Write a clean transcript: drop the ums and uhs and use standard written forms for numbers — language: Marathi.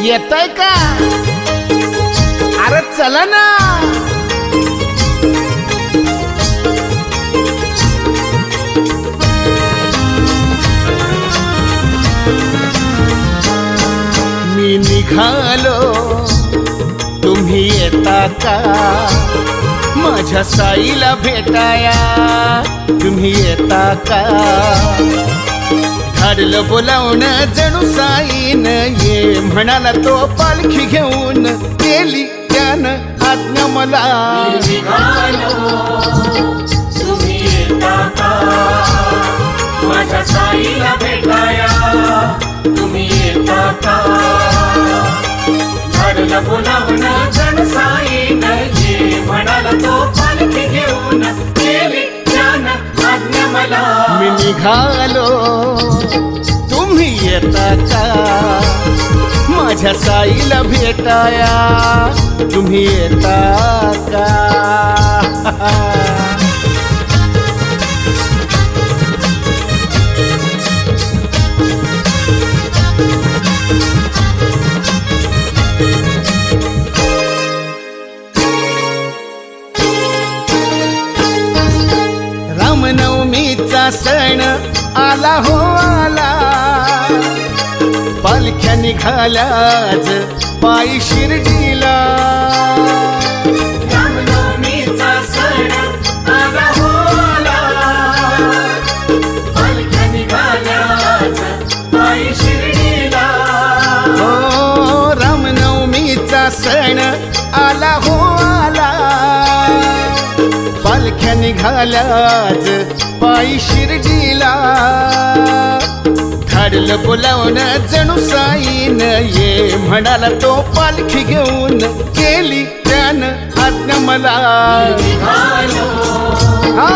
येतय का? अरे चला ना. मी निघालो तुम्ही येता का? माझ्या साईला भेटाया तुम्ही येता का? धाडलं बोलावणं जणू साईन ये म्हणाला तो पालखी घेऊन केली त्यानं आज्ञा मला. तुम्ही येता का? माझ्या साईला भेटाया तुम्ही येता का? धाडलं बोलावणं जणू साईन ये म्हणाला तो पालखी घेऊन केली त्यानं आज्ञा मला. मी निघालो तुम्ही येता का? माझ्या साईला भेटाया तुम्ही येता का? रामनवमीचा सण आला हो आला. पालख्या निघाल्याच पायी शिर्डीला. रामनवमीचा सण आला हो आला. पालख्या निघाल्याच पायी शिर्डीला. हो रामनवमीचा सण आला हो आला. पालख्या निघाल्याच पायी शिर्डीला. धाडलं बोलावणं जणू साईन ये म्हणाला तो पालखी घेऊन केली त्यानं आज्ञा मला. निघालो हा